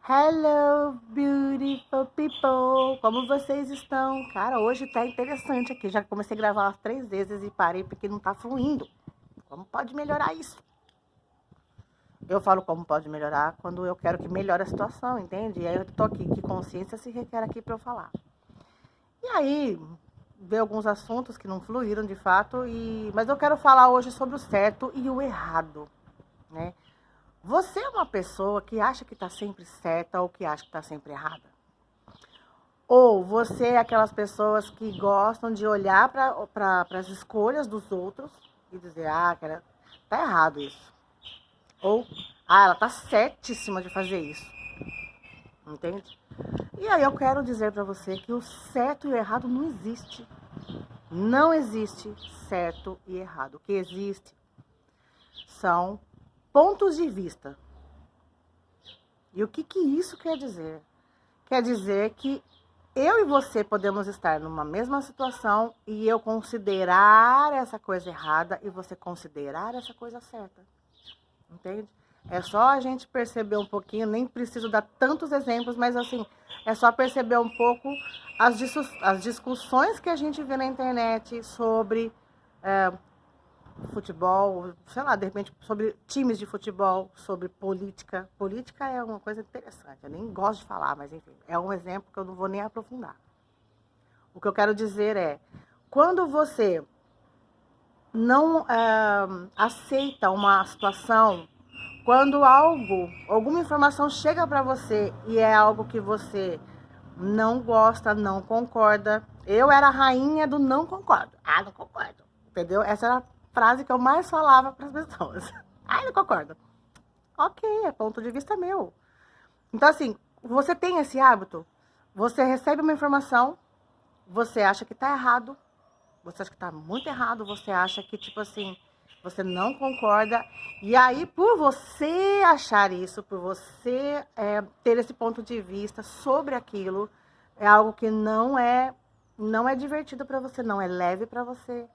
Hello, beautiful people! Como vocês estão? Cara, hoje tá interessante aqui. Já comecei a gravar umas 3 vezes e parei porque não tá fluindo. Como pode melhorar isso? Eu falo como pode melhorar quando eu quero que melhore a situação, entende? E aí eu tô aqui, que consciência se requer aqui pra eu falar. E aí, veio alguns assuntos que não fluíram de fato, mas eu quero falar hoje sobre o certo e o errado, né? Você é uma pessoa que acha que tá sempre certa ou que acha que tá sempre errada? Ou você é aquelas pessoas que gostam de olhar para as escolhas dos outros e dizer, cara, tá errado isso. Ou, ela tá certíssima de fazer isso. Entende? E aí eu quero dizer para você que o certo e o errado não existe. Não existe certo e errado. O que existe são pontos de vista. E o que isso quer dizer? Quer dizer que eu e você podemos estar numa mesma situação e eu considerar essa coisa errada e você considerar essa coisa certa. Entende? É só a gente perceber um pouquinho, nem preciso dar tantos exemplos, mas assim, é só perceber um pouco as discussões que a gente vê na internet sobre futebol, sei lá, de repente sobre times de futebol, sobre política. Política é uma coisa interessante, eu nem gosto de falar, mas enfim, é um exemplo que eu não vou nem aprofundar. O que eu quero dizer é, quando você não aceita uma situação, quando alguma informação chega para você e é algo que você não gosta, não concorda. Eu era a rainha do não concordo. Não concordo. Entendeu? Essa era a frase que eu mais falava para as pessoas. Não concordo. Ok, é ponto de vista meu. Então, assim, você tem esse hábito, você recebe uma informação, você acha que tá errado, você acha que tá muito errado, você acha que, tipo assim, você não concorda. E aí, por você achar isso, por você ter esse ponto de vista sobre aquilo, é algo que não é divertido para você, não é leve para você.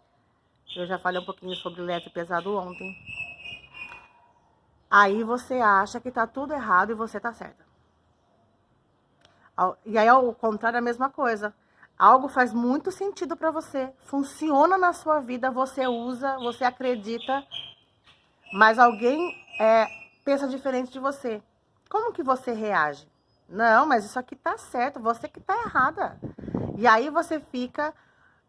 Eu já falei um pouquinho sobre leve e pesado ontem. Aí você acha que tá tudo errado e você tá certa. E aí, ao contrário, é a mesma coisa. Algo faz muito sentido para você, funciona na sua vida, você usa, você acredita, mas alguém pensa diferente de você. Como que você reage? Não, mas isso aqui tá certo, você que tá errada. E aí você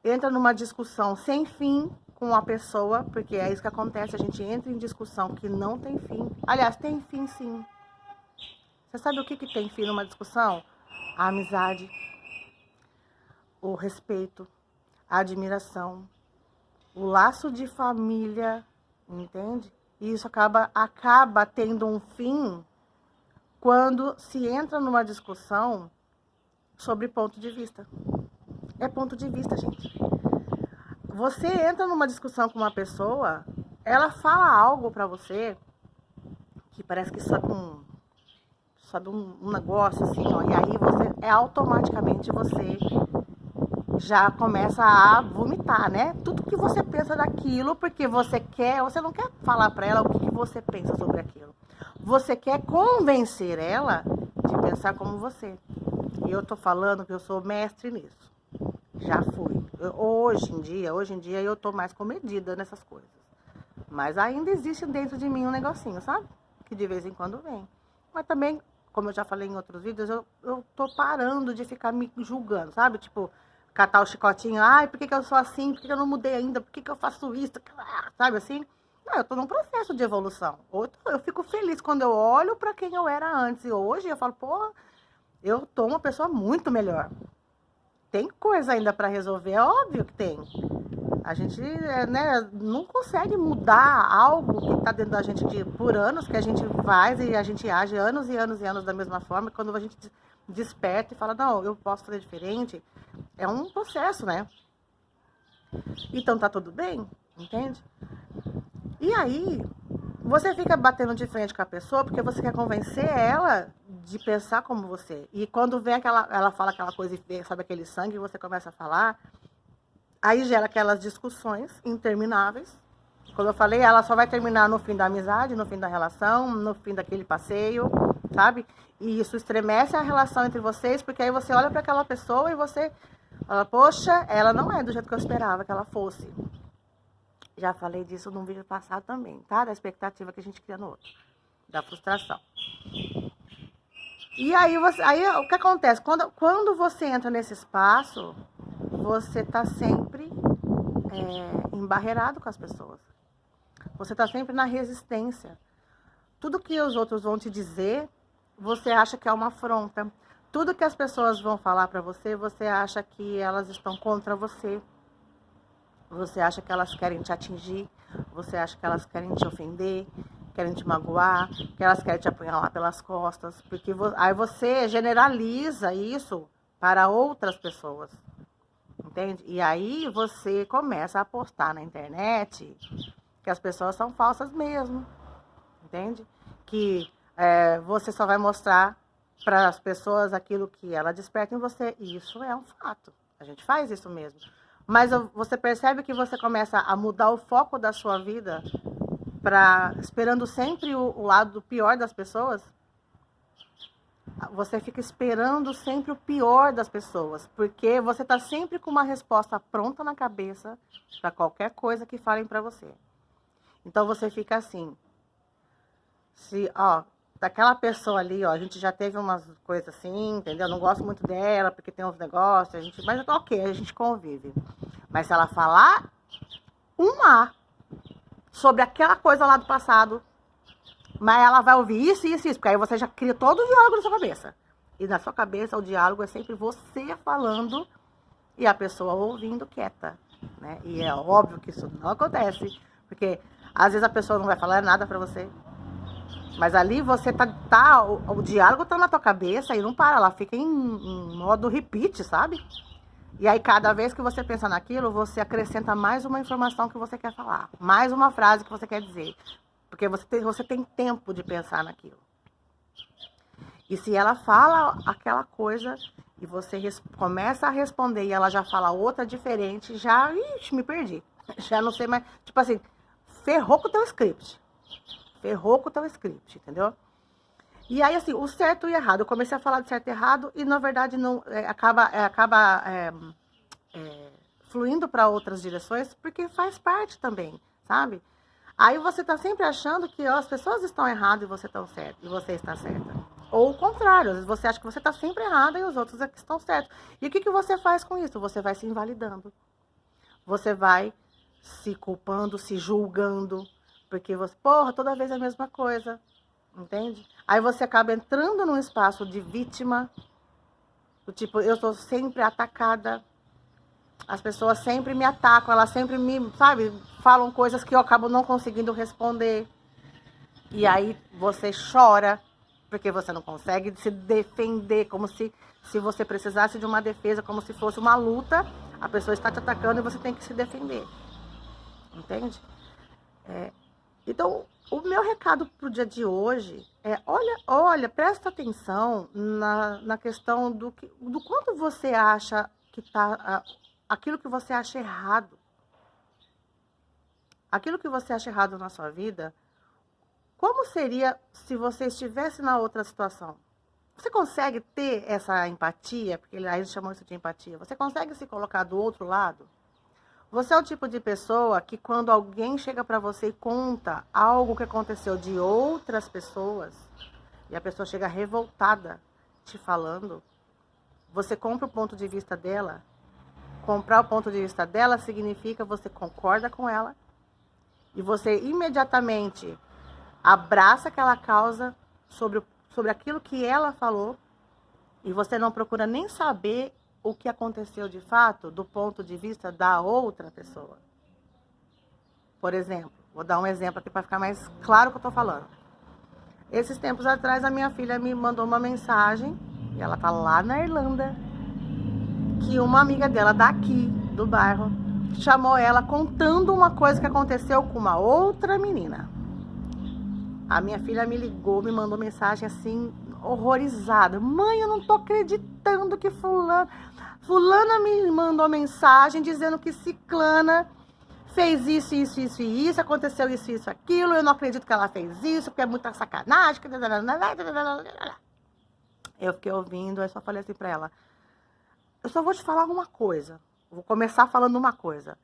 entra numa discussão sem fim com a pessoa, porque é isso que acontece, a gente entra em discussão que não tem fim. Aliás, tem fim sim. Você sabe o que tem fim numa discussão? A amizade, o respeito, a admiração, o laço de família, entende? E isso acaba tendo um fim quando se entra numa discussão sobre ponto de vista. É ponto de vista, gente. Você entra numa discussão com uma pessoa, ela fala algo pra você que parece que sobe um negócio assim, ó, e aí automaticamente você já começa a vomitar, né? Tudo que você pensa daquilo, porque você não quer falar pra ela o que você pensa sobre aquilo. Você quer convencer ela de pensar como você. E eu tô falando que eu sou mestre nisso. Já fui. Hoje em dia eu tô mais comedida nessas coisas. Mas ainda existe dentro de mim um negocinho, sabe? Que de vez em quando vem. Mas também, como eu já falei em outros vídeos, eu tô parando de ficar me julgando, sabe? Tipo, catar o chicotinho, por que eu sou assim? Por que eu não mudei ainda? Por que eu faço isso? Sabe assim? Não, eu tô num processo de evolução. Eu fico feliz quando eu olho pra quem eu era antes. E hoje eu falo, pô, eu tô uma pessoa muito melhor. Tem coisa ainda pra resolver, é óbvio que tem. A gente não consegue mudar algo que está dentro da gente por anos, que a gente faz e a gente age anos e anos e anos da mesma forma. Quando a gente desperta e fala, não, eu posso fazer diferente, é um processo, né? Então tá tudo bem, entende? E aí, você fica batendo de frente com a pessoa porque você quer convencer ela de pensar como você. E quando vem ela fala aquela coisa e vem, sabe, aquele sangue, você começa a falar, aí gera aquelas discussões intermináveis. Como eu falei, ela só vai terminar no fim da amizade, no fim da relação, no fim daquele passeio, sabe? E isso estremece a relação entre vocês, porque aí você olha para aquela pessoa e você fala, poxa, ela não é do jeito que eu esperava que ela fosse. Já falei disso num vídeo passado também, tá? Da expectativa que a gente cria no outro, da frustração. E aí, o que acontece? Quando você entra nesse espaço, você tá sempre embarreirado com as pessoas. Você tá sempre na resistência. Tudo que os outros vão te dizer, você acha que é uma afronta. Tudo que as pessoas vão falar pra você, você acha que elas estão contra você. Você acha que elas querem te atingir. Você acha que elas querem te ofender, querem te magoar, que elas querem te apunhalar pelas costas. Porque aí você generaliza isso para outras pessoas. Entende? E aí você começa a postar na internet que as pessoas são falsas mesmo. Entende? Que você só vai mostrar para as pessoas aquilo que ela desperta em você. E isso é um fato. A gente faz isso mesmo. Mas você percebe que você começa a mudar o foco da sua vida esperando sempre o lado pior das pessoas? Você fica esperando sempre o pior das pessoas, porque você está sempre com uma resposta pronta na cabeça para qualquer coisa que falem para você. Então você fica assim, daquela pessoa ali, a gente já teve umas coisas assim, entendeu? Não gosto muito dela, porque tem uns negócios, mas ok, a gente convive. Mas se ela falar sobre aquela coisa lá do passado, mas ela vai ouvir isso, porque aí você já cria todo o diálogo na sua cabeça. E na sua cabeça o diálogo é sempre você falando e a pessoa ouvindo quieta, né? E é óbvio que isso não acontece, porque às vezes a pessoa não vai falar nada pra você. Mas ali você o diálogo tá na tua cabeça e não para, ela fica em modo repeat, sabe? E aí cada vez que você pensa naquilo, você acrescenta mais uma informação que você quer falar, mais uma frase que você quer dizer. Porque você tem tempo de pensar naquilo. E se ela fala aquela coisa e você começa a responder e ela já fala outra diferente, me perdi. Já não sei mais, tipo assim, ferrou com o teu script. Ferrou com o teu script, entendeu? E aí, assim, o certo e errado. Eu comecei a falar de certo e errado e, na verdade, não acaba fluindo para outras direções, porque faz parte também, sabe? Aí você tá sempre achando que as pessoas estão erradas e você está certa. Ou o contrário, às vezes você acha que você está sempre errada e os outros é que estão certos. E o que você faz com isso? Você vai se invalidando. Você vai se culpando, se julgando. Porque toda vez é a mesma coisa. Entende? Aí você acaba entrando num espaço de vítima. Do tipo, eu sou sempre atacada. As pessoas sempre me atacam, elas sempre falam coisas que eu acabo não conseguindo responder. E aí você chora, porque você não consegue se defender, como se você precisasse de uma defesa, como se fosse uma luta. A pessoa está te atacando e você tem que se defender. Entende? Então, o meu recado pro dia de hoje é, olha, presta atenção na questão do quanto você acha que tá... aquilo que você acha errado. Aquilo que você acha errado na sua vida, como seria se você estivesse na outra situação? Você consegue ter essa empatia? Porque aí eles chamam isso de empatia. Você consegue se colocar do outro lado? Você é o tipo de pessoa que quando alguém chega pra você e conta algo que aconteceu de outras pessoas, e a pessoa chega revoltada te falando, você compra o ponto de vista dela. Comprar o ponto de vista dela significa você concorda com ela e você imediatamente abraça aquela causa sobre aquilo que ela falou e você não procura nem saber o que aconteceu de fato do ponto de vista da outra pessoa. Por exemplo, vou dar um exemplo aqui para ficar mais claro o que eu estou falando. Esses tempos atrás a minha filha me mandou uma mensagem, e ela tá lá na Irlanda, que uma amiga dela daqui, do bairro, chamou ela contando uma coisa que aconteceu com uma outra menina. A minha filha me ligou, me mandou mensagem assim, horrorizada. Mãe, eu não tô acreditando que fulana me mandou mensagem dizendo que ciclana fez isso, isso, isso e isso, aconteceu isso, isso, aquilo, eu não acredito que ela fez isso, porque é muita sacanagem. Eu fiquei ouvindo, aí só falei assim pra ela, eu só vou te falar uma coisa, vou começar falando uma coisa,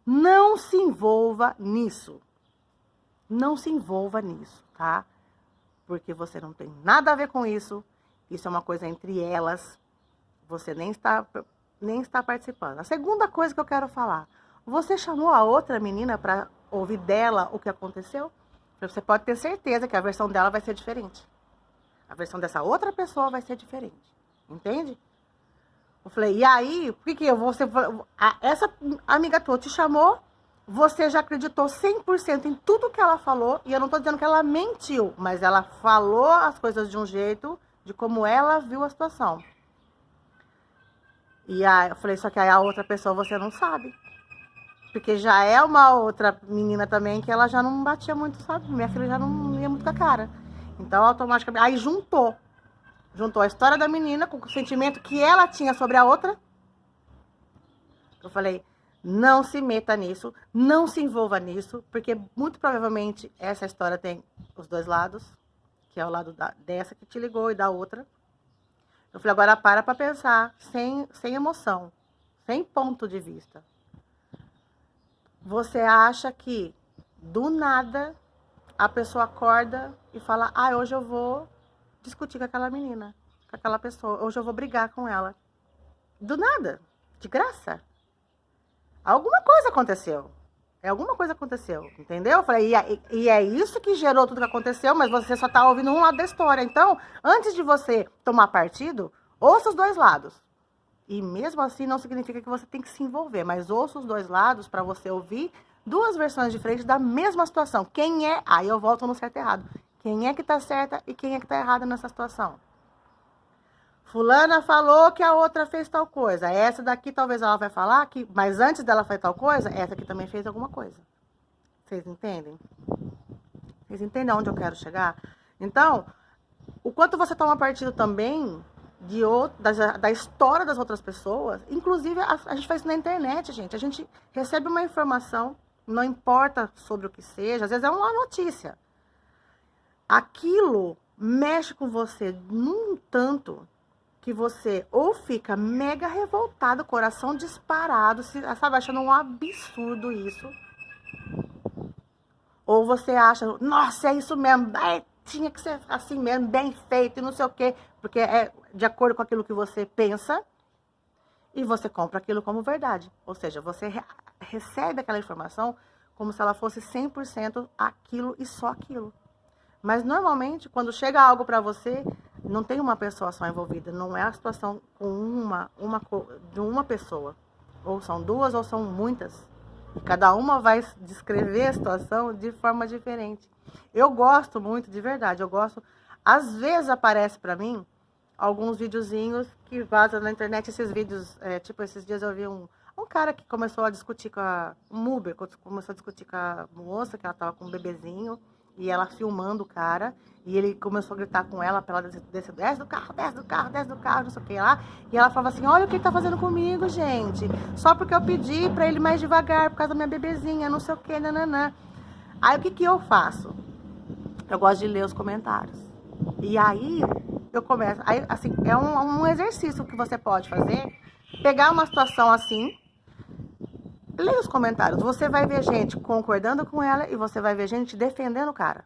não se envolva nisso, não se envolva nisso, tá? Porque você não tem nada a ver com isso, isso é uma coisa entre elas, você nem está participando. A segunda coisa que eu quero falar, você chamou a outra menina para ouvir dela o que aconteceu? Você pode ter certeza que a versão dela vai ser diferente. A versão dessa outra pessoa vai ser diferente. Entende? Eu falei, e aí, por que essa amiga tua te chamou, você já acreditou 100% em tudo que ela falou, e eu não tô dizendo que ela mentiu, mas ela falou as coisas de um jeito, de como ela viu a situação. E aí, eu falei, só que aí a outra pessoa você não sabe. Porque já é uma outra menina também que ela já não batia muito, sabe? Minha filha já não ia muito com a cara. Então, automaticamente, aí juntou a história da menina com o sentimento que ela tinha sobre a outra. Eu falei, não se meta nisso, não se envolva nisso, porque muito provavelmente essa história tem os dois lados, que é o lado dessa que te ligou e da outra. Eu falei, agora para pensar, sem emoção, sem ponto de vista. Você acha que, do nada, a pessoa acorda e fala, hoje eu vou discutir com aquela menina, com aquela pessoa, hoje eu vou brigar com ela. Do nada, de graça. Alguma coisa aconteceu. Alguma coisa aconteceu, entendeu? Eu falei, e é isso que gerou tudo que aconteceu, mas você só tá ouvindo um lado da história. Então, antes de você tomar partido, ouça os dois lados. E mesmo assim não significa que você tem que se envolver, mas ouça os dois lados para você ouvir duas versões diferentes da mesma situação. Quem é? Aí eu volto no certo e errado. Quem é que tá certa e quem é que tá errada nessa situação? Fulana falou que a outra fez tal coisa. Essa daqui talvez ela vai falar que, mas antes dela fazer tal coisa, essa aqui também fez alguma coisa. Vocês entendem? Vocês entendem aonde eu quero chegar? Então, o quanto você toma partido também da história das outras pessoas, inclusive a gente faz isso na internet, gente. A gente recebe uma informação, não importa sobre o que seja, às vezes é uma notícia. Aquilo mexe com você num tanto que você ou fica mega revoltado, coração disparado, sabe, achando um absurdo isso. Ou você acha, nossa, é isso mesmo, tinha que ser assim mesmo, bem feito e não sei o quê, porque é de acordo com aquilo que você pensa e você compra aquilo como verdade. Ou seja, você recebe aquela informação como se ela fosse 100% aquilo e só aquilo. Mas normalmente, quando chega algo para você, não tem uma pessoa só envolvida, não é a situação com de uma pessoa. Ou são duas ou são muitas. E cada uma vai descrever a situação de forma diferente. Eu gosto muito, de verdade, eu gosto. Às vezes aparece para mim alguns videozinhos que vazam na internet, esses vídeos, tipo, esses dias eu vi um cara que começou a discutir um Uber, começou a discutir com a moça, que ela tava com um bebezinho, e ela filmando o cara, e ele começou a gritar com ela, pra ela desce do carro, não sei o que lá, e ela falava assim, olha o que ele tá fazendo comigo, gente, só porque eu pedi pra ele mais devagar, por causa da minha bebezinha, não sei o que, nananã. Aí o que eu faço? Eu gosto de ler os comentários. E aí, eu começo, aí, assim, é um exercício que você pode fazer, pegar uma situação assim, leia os comentários, você vai ver gente concordando com ela e você vai ver gente defendendo o cara.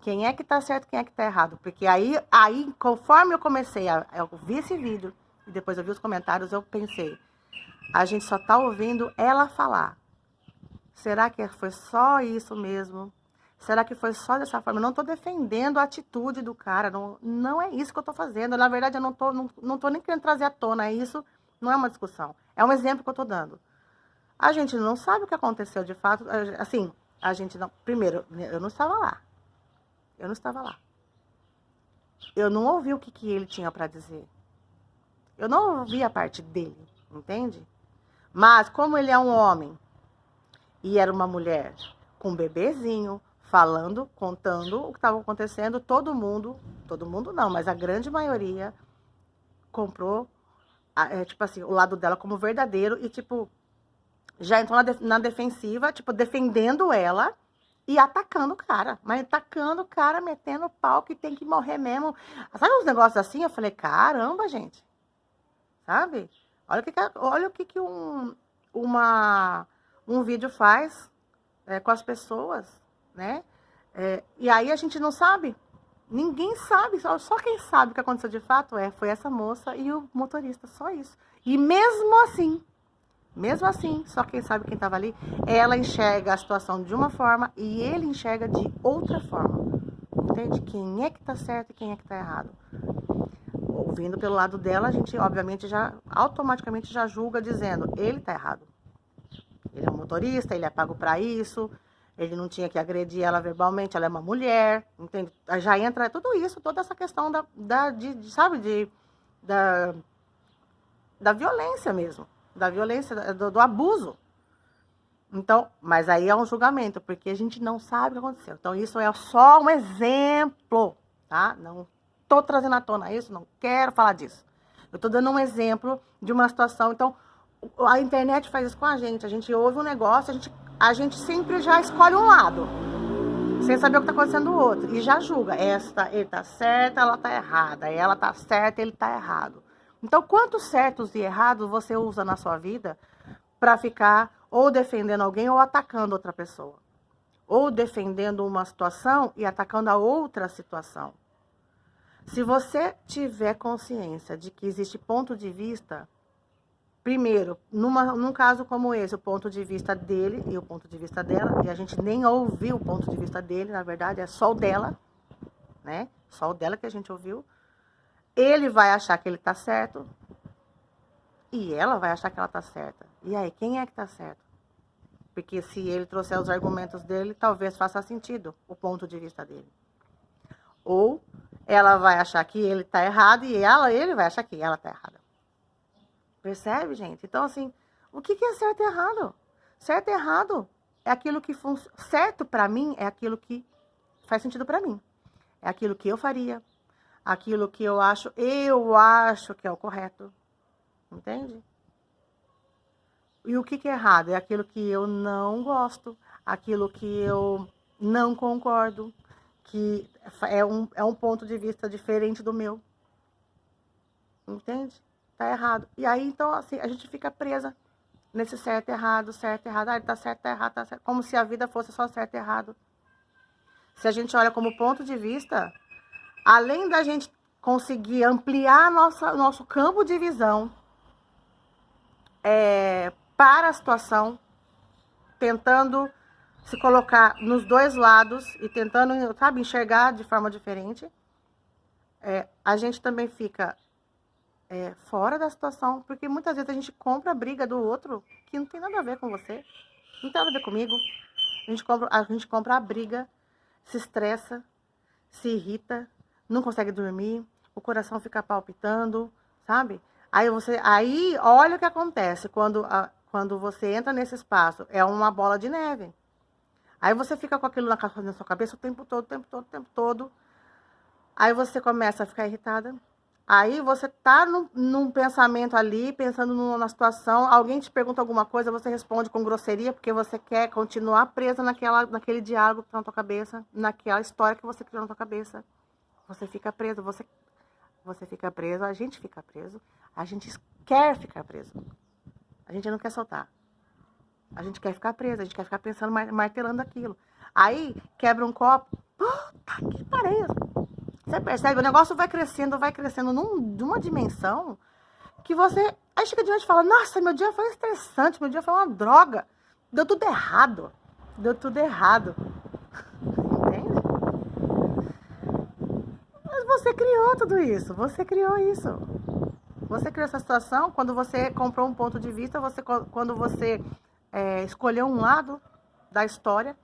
Quem é que tá certo, quem é que tá errado. Porque aí conforme eu comecei eu vi esse vídeo e depois eu vi os comentários, eu pensei, a gente só tá ouvindo ela falar. Será que foi só isso mesmo? Será que foi só dessa forma? Eu não tô defendendo a atitude do cara, não é isso que eu tô fazendo. Na verdade, eu não tô nem querendo trazer à tona isso, não é uma discussão. É um exemplo que eu tô dando. A gente não sabe o que aconteceu de fato. Assim, a gente não... Primeiro, eu não estava lá. Eu não estava lá. Eu não ouvi o que ele tinha para dizer. Eu não ouvi a parte dele, entende? Mas, como ele é um homem e era uma mulher com um bebezinho, falando, contando o que estava acontecendo, todo mundo não, mas a grande maioria comprou, tipo assim, o lado dela como verdadeiro e, tipo, já entrou na defensiva, tipo, defendendo ela e atacando o cara. Mas atacando o cara, metendo o pau que tem que morrer mesmo. Sabe uns negócios assim? Eu falei, caramba, gente. Sabe? Olha o que um vídeo faz com as pessoas, né? E aí a gente não sabe. Ninguém sabe. Só quem sabe o que aconteceu de fato foi essa moça e o motorista. Só isso. E mesmo assim, só quem sabe quem estava ali, ela enxerga a situação de uma forma e ele enxerga de outra forma. Entende? Quem é que tá certo e quem é que tá errado. Ouvindo pelo lado dela, a gente obviamente automaticamente já julga dizendo, ele tá errado. Ele é um motorista, ele é pago para isso, ele não tinha que agredir ela verbalmente, ela é uma mulher, entende? Já entra tudo isso, toda essa questão da violência mesmo. Da violência, do abuso. Então, mas aí é um julgamento, porque a gente não sabe o que aconteceu. Então, isso é só um exemplo, tá? Não tô trazendo à tona isso, não quero falar disso. Eu tô dando um exemplo de uma situação. Então, a internet faz isso com a gente ouve um negócio, a gente sempre já escolhe um lado, sem saber o que tá acontecendo no outro, e já julga. Ele tá certo, ela tá errada. Ela tá certa, ele tá errado. Então, quantos certos e errados você usa na sua vida para ficar ou defendendo alguém ou atacando outra pessoa? Ou defendendo uma situação e atacando a outra situação? Se você tiver consciência de que existe ponto de vista, primeiro, num caso como esse, o ponto de vista dele e o ponto de vista dela, e a gente nem ouviu o ponto de vista dele, na verdade, é só o dela, né? Só o dela que a gente ouviu. Ele vai achar que ele tá certo e ela vai achar que ela tá certa. E aí, quem é que tá certo? Porque se ele trouxer os argumentos dele, talvez faça sentido o ponto de vista dele. Ou ela vai achar que ele tá errado e ele vai achar que ela tá errada. Percebe, gente? Então, assim, o que é certo e errado? Certo e errado é aquilo que funciona. Certo pra mim é aquilo que faz sentido pra mim. É aquilo que eu faria. Aquilo que eu acho que é o correto. Entende? E o que é errado? É aquilo que eu não gosto, aquilo que eu não concordo, que é um ponto de vista diferente do meu. Entende? Tá errado. E aí, então, assim, a gente fica presa nesse certo e errado, certo e errado. Ah, ele tá certo, tá errado, tá certo. Como se a vida fosse só certo e errado. Se a gente olha como ponto de vista, além da gente conseguir ampliar nosso campo de visão para a situação, tentando se colocar nos dois lados e tentando, sabe, enxergar de forma diferente, a gente também fica fora da situação, porque muitas vezes a gente compra a briga do outro que não tem nada a ver com você, não tem nada a ver comigo. A gente compra a briga, se estressa, se irrita, não consegue dormir, o coração fica palpitando, sabe? Aí olha o que acontece quando você entra nesse espaço, é uma bola de neve. Aí você fica com aquilo na sua cabeça o tempo todo. Aí você começa a ficar irritada. Aí você tá num pensamento ali, pensando na situação, alguém te pergunta alguma coisa, você responde com grosseria, porque você quer continuar presa naquele diálogo que tá na tua cabeça, naquela história que você criou na tua cabeça. Você fica preso, você fica preso, a gente fica preso, a gente quer ficar preso. A gente não quer soltar. A gente quer ficar preso, a gente quer ficar pensando, martelando aquilo. Aí, quebra um copo, puta que pariu. Você percebe? O negócio vai crescendo de uma dimensão que você... Aí chega diante e fala, nossa, meu dia foi estressante, meu dia foi uma droga. Deu tudo errado. Entende? Mas você criou tudo isso, você criou isso. Você criou essa situação quando você comprou um ponto de vista, quando você escolheu um lado da história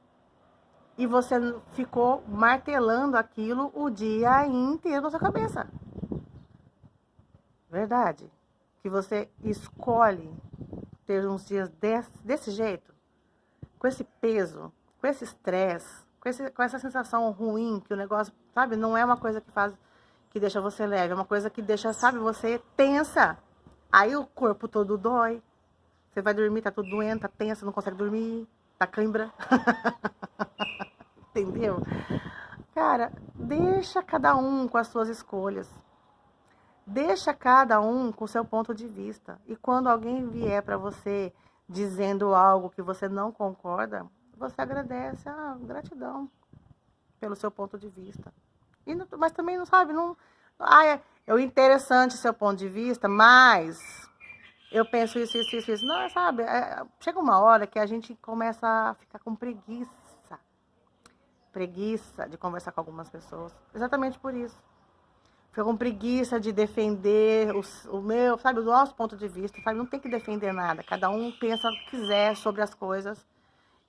e você ficou martelando aquilo o dia inteiro na sua cabeça. Verdade? Que você escolhe ter uns dias desse jeito, com esse peso, com esse estresse, com essa sensação ruim, que o negócio, sabe, não é uma coisa que deixa você leve, é uma coisa que deixa, sabe, você tensa. Aí o corpo todo dói. Você vai dormir, tá tudo doendo, tá tenso, não consegue dormir, tá cãibra. Entendeu? Cara, deixa cada um com as suas escolhas. Deixa cada um com o seu ponto de vista. E quando alguém vier para você dizendo algo que você não concorda, você agradece. Ah, gratidão pelo seu ponto de vista. Mas também não sabe, não... é o interessante seu ponto de vista, mas eu penso isso. Não, sabe, chega uma hora que a gente começa a ficar com preguiça de conversar com algumas pessoas. Exatamente por isso. Fica com preguiça de defender o meu, sabe, o nosso ponto de vista, sabe? Não tem que defender nada. Cada um pensa o que quiser sobre as coisas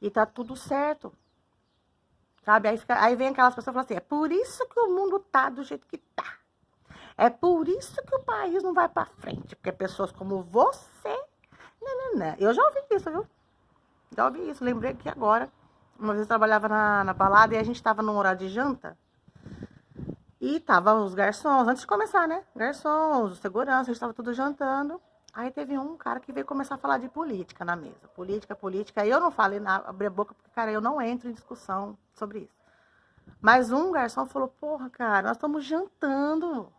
e tá tudo certo. Sabe? Aí vem aquelas pessoas e falam assim, é por isso que o mundo tá do jeito que tá. É por isso que o país não vai pra frente. Porque pessoas como você... Não. Eu já ouvi isso, viu? Já ouvi isso. Lembrei que agora, uma vez eu trabalhava na balada e a gente tava num horário de janta. E tava os garçons, antes de começar, né? Garçons, segurança, a gente tava tudo jantando. Aí teve um cara que veio começar a falar de política na mesa. Política. E eu não falei nada, abri a boca, porque, cara, eu não entro em discussão sobre isso. Mas um garçom falou, porra, cara, nós estamos jantando.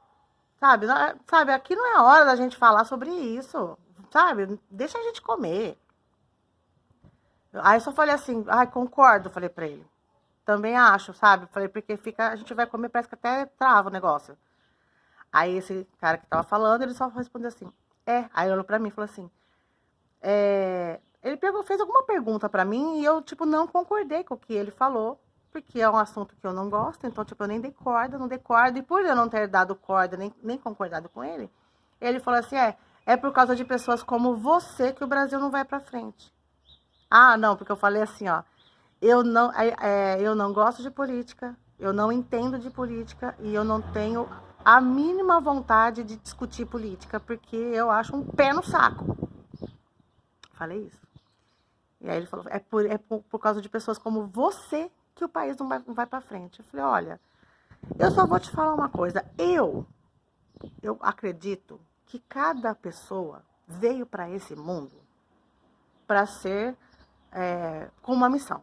Sabe, aqui não é hora da gente falar sobre isso. Sabe, deixa a gente comer. Aí eu só falei assim, concordo, falei pra ele. Também acho, sabe? Falei, porque a gente vai comer, parece que até trava o negócio. Aí esse cara que tava falando, ele só respondeu assim, Aí ele olhou pra mim e falou assim, ele fez alguma pergunta pra mim e eu, tipo, não concordei com o que ele falou, porque é um assunto que eu não gosto, então, tipo, eu nem dei corda, não dei corda, e por eu não ter dado corda, nem concordado com ele, ele falou assim, é por causa de pessoas como você que o Brasil não vai pra frente. Ah, não, porque eu falei assim, ó, eu não gosto de política, eu não entendo de política e eu não tenho a mínima vontade de discutir política, porque eu acho um pé no saco. Falei isso. E aí ele falou, por causa de pessoas como você que o país não vai para frente. Eu falei, olha, eu só vou te falar uma coisa. Eu acredito que cada pessoa veio para esse mundo para ser com uma missão.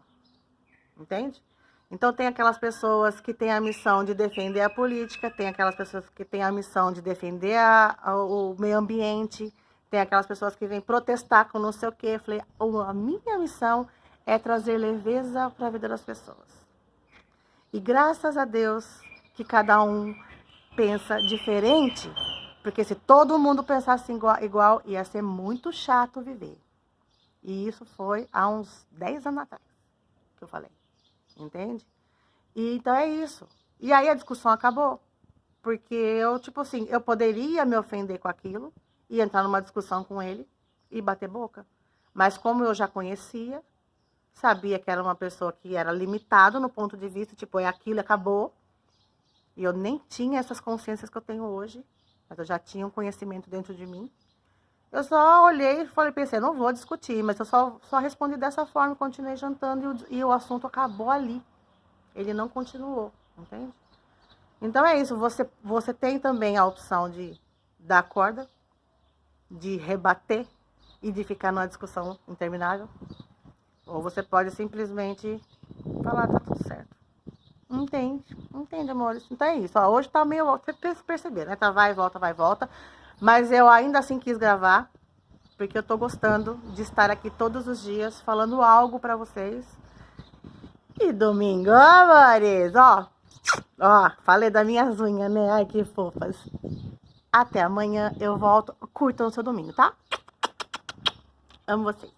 Entende? Então tem aquelas pessoas que têm a missão de defender a política, tem aquelas pessoas que têm a missão de defender o meio ambiente, tem aquelas pessoas que vêm protestar com não sei o quê. Eu falei, a minha missão é trazer leveza para a vida das pessoas. E graças a Deus que cada um pensa diferente, porque se todo mundo pensasse igual, ia ser muito chato viver. E isso foi há uns 10 anos atrás que eu falei. Entende? E então é isso. E aí a discussão acabou. Porque eu, tipo assim, eu poderia me ofender com aquilo e entrar numa discussão com ele e bater boca. Mas como eu já conhecia, sabia que era uma pessoa que era limitado no ponto de vista, tipo, aquilo, acabou. E eu nem tinha essas consciências que eu tenho hoje, mas eu já tinha um conhecimento dentro de mim. Eu só olhei e pensei, não vou discutir, mas eu só respondi dessa forma, continuei jantando e o assunto acabou ali. Ele não continuou, entende? Então é isso, você tem também a opção de dar corda, de rebater e de ficar numa discussão interminável. Ou você pode simplesmente falar, tá tudo certo. Entende, amores? Então é isso, ó, hoje tá meio, vocês perceberam, né? Tá vai e volta. Mas eu ainda assim quis gravar, porque eu tô gostando de estar aqui todos os dias falando algo pra vocês. E domingo, amores, ó, falei das minhas unhas, né? Ai, que fofas. Até amanhã eu volto. Curtam o seu domingo, tá? Amo vocês.